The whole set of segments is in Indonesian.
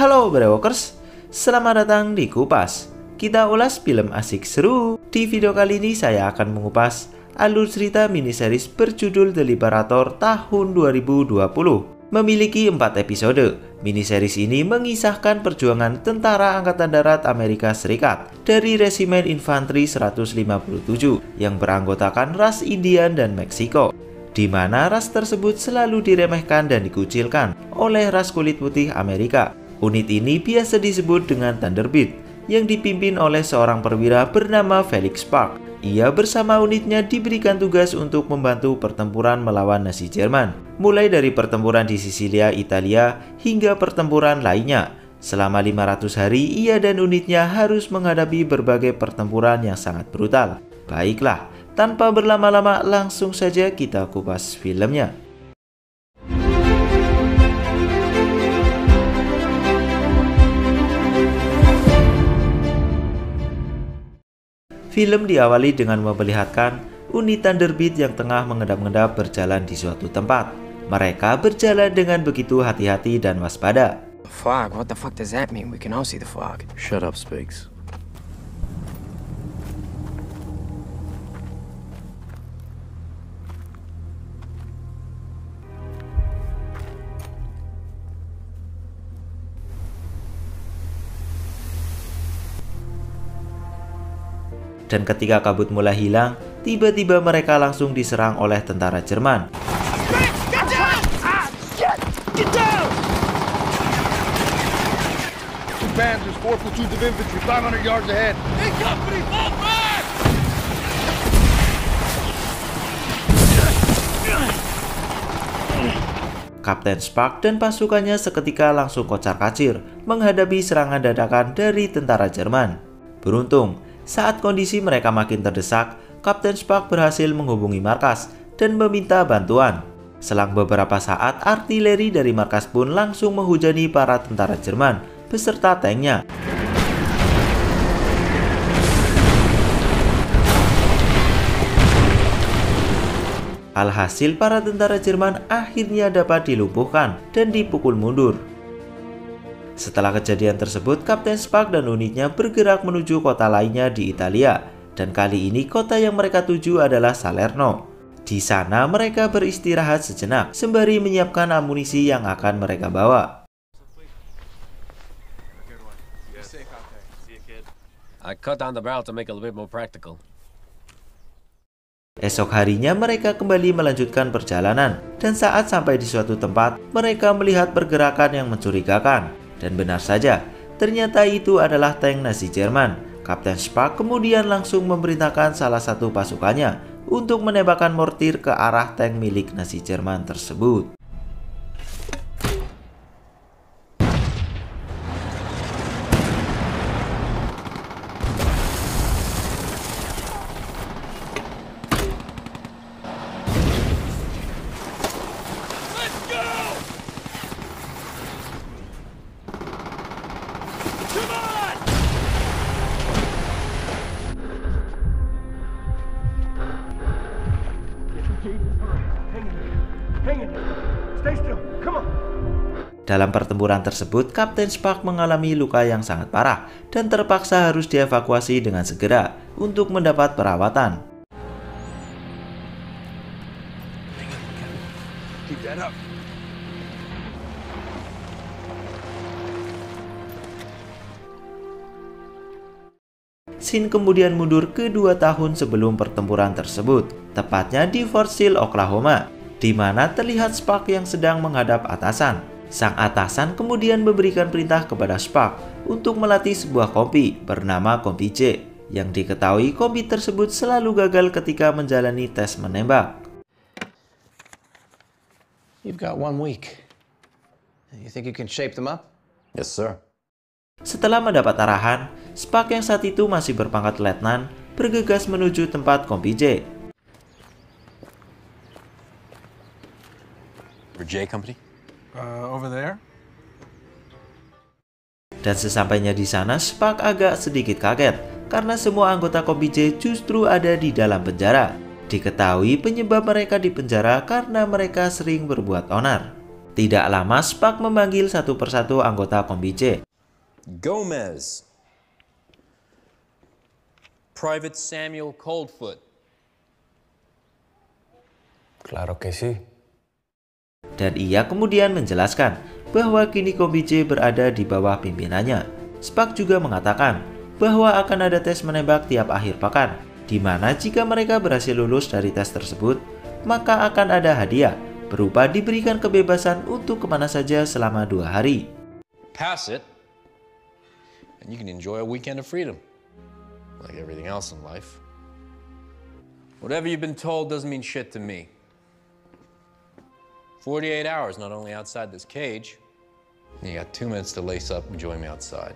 Halo Brewokers, selamat datang di Kupas. Kita ulas film asik seru. Di video kali ini saya akan mengupas alur cerita miniseries berjudul The Liberator tahun 2020. Memiliki 4 episode, miniseries ini mengisahkan perjuangan tentara Angkatan Darat Amerika Serikat dari Resimen Infanteri 157 yang beranggotakan ras Indian dan Meksiko, di mana ras tersebut selalu diremehkan dan dikucilkan oleh ras kulit putih Amerika. Unit ini biasa disebut dengan Thunderbird, yang dipimpin oleh seorang perwira bernama Felix Spark. Ia bersama unitnya diberikan tugas untuk membantu pertempuran melawan Nazi Jerman, mulai dari pertempuran di Sisilia, Italia, hingga pertempuran lainnya. Selama 500 hari, ia dan unitnya harus menghadapi berbagai pertempuran yang sangat brutal. Baiklah, tanpa berlama-lama langsung saja kita kupas filmnya. Film diawali dengan memperlihatkan unit Thunderbird yang tengah mengendap-endap berjalan di suatu tempat. Mereka berjalan dengan begitu hati-hati dan waspada. Fog? What the fuck does that mean? We can all see the fog. Shut up, Speaks. Dan ketika kabut mulai hilang, tiba-tiba mereka langsung diserang oleh tentara Jerman. Kapten Spark dan pasukannya seketika langsung kocar-kacir menghadapi serangan dadakan dari tentara Jerman. Beruntung, saat kondisi mereka makin terdesak, Kapten Spark berhasil menghubungi markas dan meminta bantuan. Selang beberapa saat, artileri dari markas pun langsung menghujani para tentara Jerman beserta tanknya. Alhasil, para tentara Jerman akhirnya dapat dilumpuhkan dan dipukul mundur. Setelah kejadian tersebut, Kapten Spark dan unitnya bergerak menuju kota lainnya di Italia, dan kali ini kota yang mereka tuju adalah Salerno. Di sana mereka beristirahat sejenak sembari menyiapkan amunisi yang akan mereka bawa. Esok harinya mereka kembali melanjutkan perjalanan, dan saat sampai di suatu tempat, mereka melihat pergerakan yang mencurigakan. Dan benar saja, ternyata itu adalah tank Nazi Jerman. Kapten Spark kemudian langsung memerintahkan salah satu pasukannya untuk menembakkan mortir ke arah tank milik Nazi Jerman tersebut. Dalam pertempuran tersebut, Kapten Spark mengalami luka yang sangat parah dan terpaksa harus dievakuasi dengan segera untuk mendapat perawatan. Scene kemudian mundur ke 2 tahun sebelum pertempuran tersebut, tepatnya di Fort Sill, Oklahoma, di mana terlihat Spark yang sedang menghadap atasan. Sang atasan kemudian memberikan perintah kepada Spark untuk melatih sebuah kompi bernama Kompi J, yang diketahui kompi tersebut selalu gagal ketika menjalani tes menembak. You've got 1 week. You think you can shape them up? Yes, sir. Setelah mendapat arahan, Spark yang saat itu masih berpangkat letnan bergegas menuju tempat Kompi J. J Company? Over there. Dan sesampainya di sana, Spark agak sedikit kaget karena semua anggota Kompi J justru ada di dalam penjara. Diketahui penyebab mereka di penjara karena mereka sering berbuat onar. Tidak lama Spark memanggil satu persatu anggota Kombi J. Gomez. Private Samuel Coldfoot. Claro que sí. Dan ia kemudian menjelaskan bahwa kini Kombi J berada di bawah pimpinannya. Spark juga mengatakan bahwa akan ada tes menembak tiap akhir pekan, di mana jika mereka berhasil lulus dari tes tersebut, maka akan ada hadiah berupa diberikan kebebasan untuk kemana saja selama 2 hari. Pass it, and you can enjoy a weekend of freedom. Like everything else in life. Whatever you've been told doesn't mean shit to me. 48 hours not only outside this cage, you got 2 minutes to lace up and join me outside.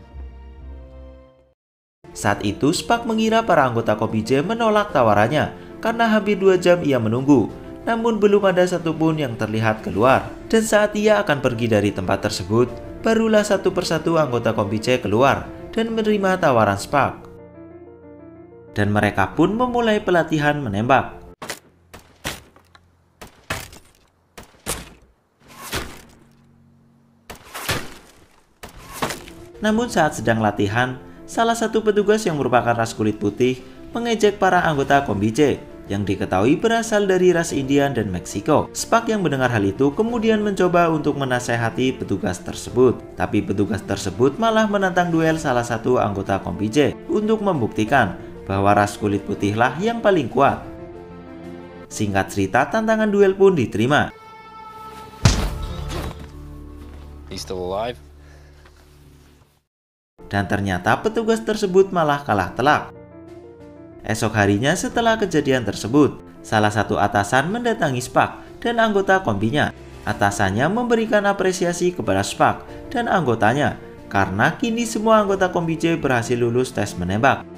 Saat itu Spark mengira para anggota Kombi J menolak tawarannya karena hampir 2 jam ia menunggu, namun belum ada satupun yang terlihat keluar. Dan saat ia akan pergi dari tempat tersebut, barulah satu persatu anggota Kombi J keluar dan menerima tawaran Spark. Dan mereka pun memulai pelatihan menembak. Namun saat sedang latihan, salah satu petugas yang merupakan ras kulit putih mengejek para anggota Kombi J yang diketahui berasal dari ras Indian dan Meksiko. Spark yang mendengar hal itu kemudian mencoba untuk menasehati petugas tersebut. Tapi petugas tersebut malah menantang duel salah satu anggota Kombi J untuk membuktikan bahwa ras kulit putihlah yang paling kuat. Singkat cerita, tantangan duel pun diterima. He's still alive? Dan ternyata petugas tersebut malah kalah telak. Esok harinya setelah kejadian tersebut, salah satu atasan mendatangi Spark dan anggota kombinya. Atasannya memberikan apresiasi kepada Spark dan anggotanya karena kini semua anggota Kombi J berhasil lulus tes menembak.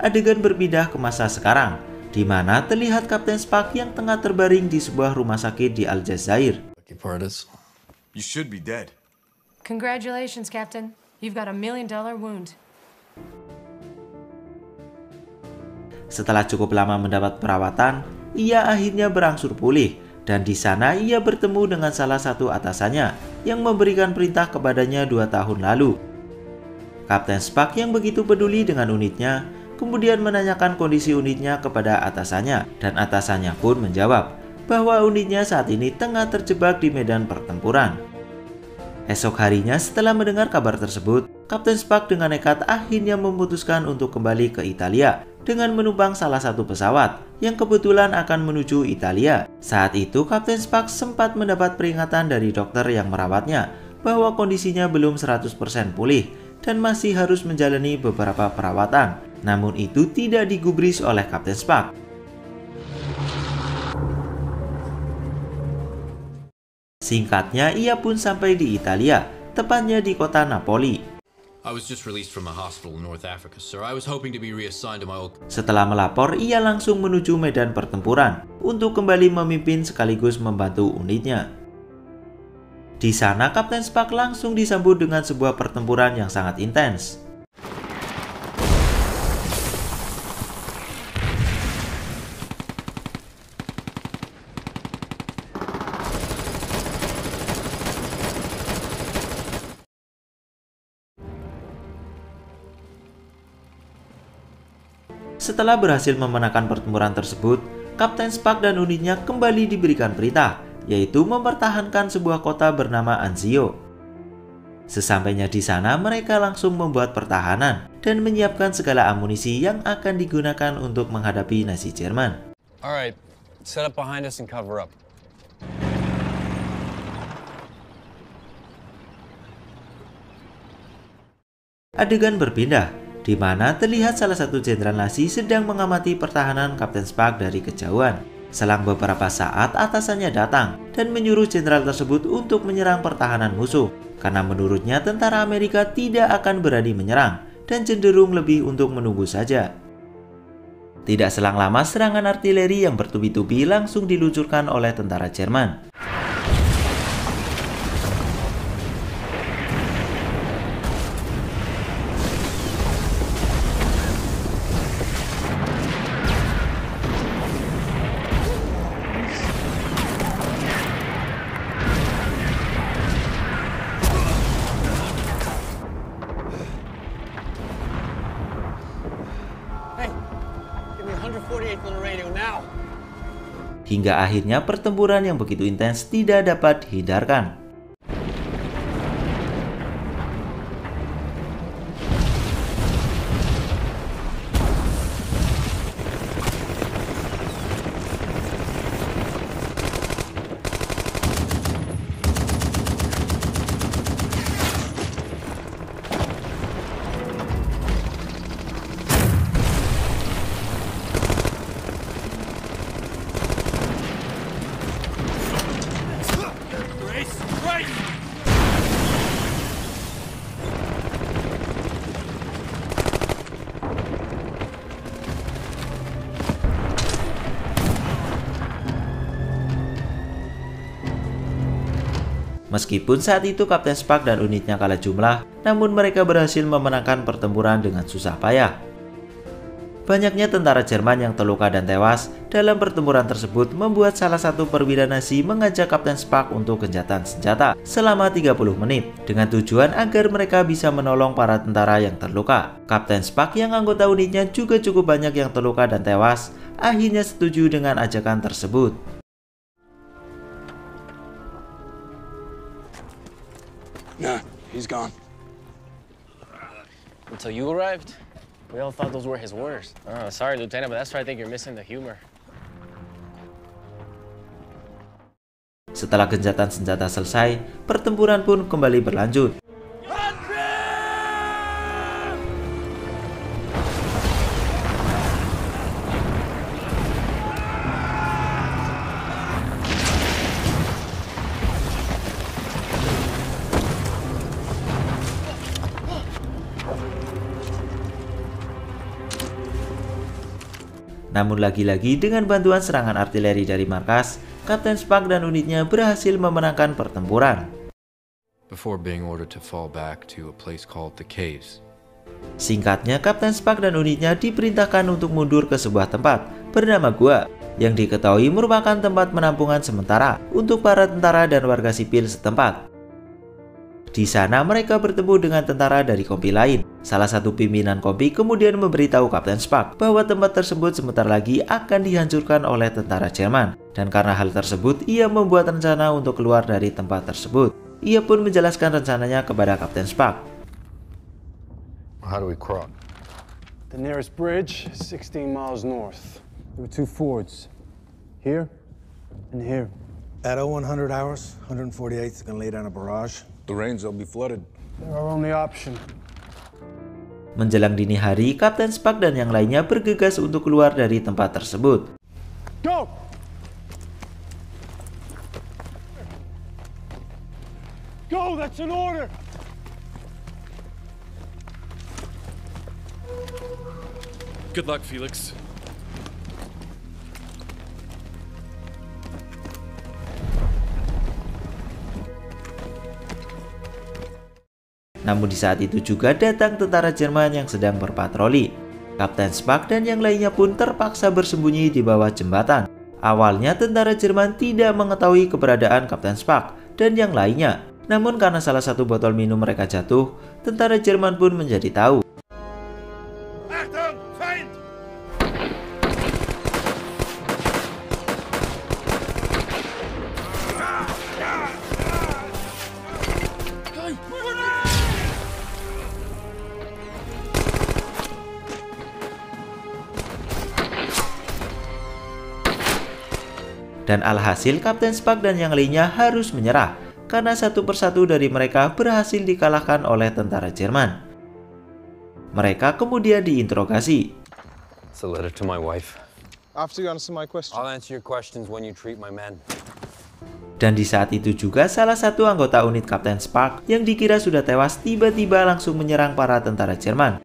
Adegan berpindah ke masa sekarang, di mana terlihat Kapten Spark yang tengah terbaring di sebuah rumah sakit di Aljazair. Lucky part is, You should be dead. Congratulations, Captain. You've got $1 million wound. Setelah cukup lama mendapat perawatan, ia akhirnya berangsur pulih dan di sana ia bertemu dengan salah satu atasannya yang memberikan perintah kepadanya 2 tahun lalu. Kapten Spark yang begitu peduli dengan unitnya kemudian menanyakan kondisi unitnya kepada atasannya dan atasannya pun menjawab bahwa unitnya saat ini tengah terjebak di medan pertempuran. Esok harinya setelah mendengar kabar tersebut, Kapten Spark dengan nekat akhirnya memutuskan untuk kembali ke Italia dengan menumpang salah satu pesawat yang kebetulan akan menuju Italia. Saat itu Kapten Spark sempat mendapat peringatan dari dokter yang merawatnya bahwa kondisinya belum 100% pulih dan masih harus menjalani beberapa perawatan. Namun itu tidak digubris oleh Kapten Spark. Singkatnya, ia pun sampai di Italia, tepatnya di kota Napoli. I was just released from a hospital in North Africa, sir. I was hoping to be reassigned to my old... Setelah melapor, ia langsung menuju medan pertempuran untuk kembali memimpin sekaligus membantu unitnya. Di sana, Kapten Spark langsung disambut dengan sebuah pertempuran yang sangat intens. Setelah berhasil memenangkan pertempuran tersebut, Kapten Spark dan unitnya kembali diberikan perintah, yaitu mempertahankan sebuah kota bernama Anzio. Sesampainya di sana, mereka langsung membuat pertahanan dan menyiapkan segala amunisi yang akan digunakan untuk menghadapi Nazi Jerman. Alright, set up behind us and cover up. Adegan berpindah, di mana terlihat salah satu jenderal Nazi sedang mengamati pertahanan Kapten Spark dari kejauhan. Selang beberapa saat, atasannya datang dan menyuruh jenderal tersebut untuk menyerang pertahanan musuh, karena menurutnya tentara Amerika tidak akan berani menyerang dan cenderung lebih untuk menunggu saja. Tidak selang lama, serangan artileri yang bertubi-tubi langsung diluncurkan oleh tentara Jerman. hingga akhirnya pertempuran yang begitu intens tidak dapat dihindarkan. Meskipun saat itu Kapten Spark dan unitnya kalah jumlah, namun mereka berhasil memenangkan pertempuran dengan susah payah. Banyaknya tentara Jerman yang terluka dan tewas dalam pertempuran tersebut membuat salah satu perwira Nazi mengajak Kapten Spark untuk gencatan senjata selama 30 menit dengan tujuan agar mereka bisa menolong para tentara yang terluka. Kapten Spark yang anggota unitnya juga cukup banyak yang terluka dan tewas, akhirnya setuju dengan ajakan tersebut. Nah, he's gone. Until you arrived, we all thought those were his orders. Sorry, Lieutenant, but that's where I think you're missing the humor. Setelah gencatan senjata selesai, pertempuran pun kembali berlanjut. Namun lagi-lagi dengan bantuan serangan artileri dari markas, Kapten Spark dan unitnya berhasil memenangkan pertempuran. Before being ordered to fall back to a place called the Caves. Singkatnya, Kapten Spark dan unitnya diperintahkan untuk mundur ke sebuah tempat bernama Gua, yang diketahui merupakan tempat penampungan sementara untuk para tentara dan warga sipil setempat. Di sana mereka bertemu dengan tentara dari kompi lain. Salah satu pimpinan kompi kemudian memberitahu Kapten Spark bahwa tempat tersebut sebentar lagi akan dihancurkan oleh tentara Jerman. Dan karena hal tersebut, ia membuat rencana untuk keluar dari tempat tersebut. Ia pun menjelaskan rencananya kepada Kapten Spark. How do we cross? The nearest bridge is 16 miles north. There were two fords. Here and here. At 0100 hours, 148th is going to lay down a barrage. The range will be flooded. They're our only option. Menjelang dini hari, Kapten Spark dan yang lainnya bergegas untuk keluar dari tempat tersebut. Go! Go, that's an order! Good luck, Felix. Namun di saat itu juga datang tentara Jerman yang sedang berpatroli. Kapten Spark dan yang lainnya pun terpaksa bersembunyi di bawah jembatan. Awalnya tentara Jerman tidak mengetahui keberadaan Kapten Spark dan yang lainnya. Namun karena salah satu botol minum mereka jatuh, tentara Jerman pun menjadi tahu. Dan alhasil Kapten Spark dan yang lainnya harus menyerah karena satu persatu dari mereka berhasil dikalahkan oleh tentara Jerman. Mereka kemudian diinterogasi. It's a letter to my wife. After you answer my question. I'll answer your questions when you treat my men. Dan di saat itu juga salah satu anggota unit Kapten Spark yang dikira sudah tewas tiba-tiba langsung menyerang para tentara Jerman.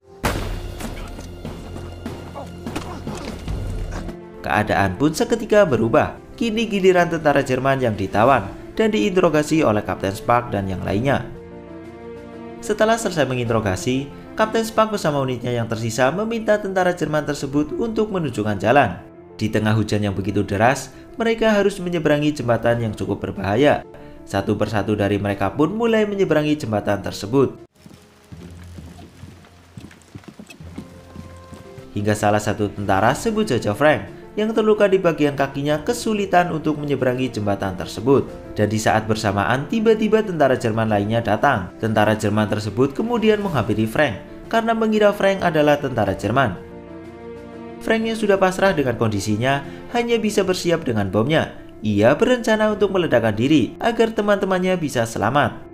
Keadaan pun seketika berubah. Kini giliran tentara Jerman yang ditawan dan diinterogasi oleh Kapten Spark dan yang lainnya. Setelah selesai menginterogasi, Kapten Spark bersama unitnya yang tersisa meminta tentara Jerman tersebut untuk menunjukkan jalan. Di tengah hujan yang begitu deras, mereka harus menyeberangi jembatan yang cukup berbahaya. Satu persatu dari mereka pun mulai menyeberangi jembatan tersebut. Hingga salah satu tentara sebut saja Frank yang terluka di bagian kakinya kesulitan untuk menyeberangi jembatan tersebut. Dan di saat bersamaan tiba-tiba tentara Jerman lainnya datang. Tentara Jerman tersebut kemudian menghampiri Frank karena mengira Frank adalah tentara Jerman. Frank yang sudah pasrah dengan kondisinya hanya bisa bersiap dengan bomnya. Ia berencana untuk meledakkan diri agar teman-temannya bisa selamat.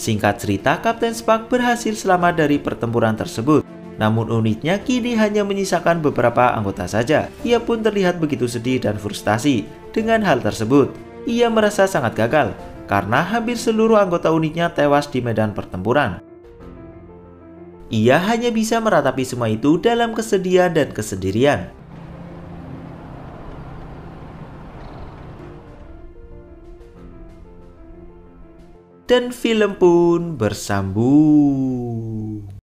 Singkat cerita, Kapten Spark berhasil selamat dari pertempuran tersebut. Namun unitnya kini hanya menyisakan beberapa anggota saja. Ia pun terlihat begitu sedih dan frustasi dengan hal tersebut. Ia merasa sangat gagal karena hampir seluruh anggota unitnya tewas di medan pertempuran. Ia hanya bisa meratapi semua itu dalam kesedihan dan kesendirian. Dan film pun bersambung.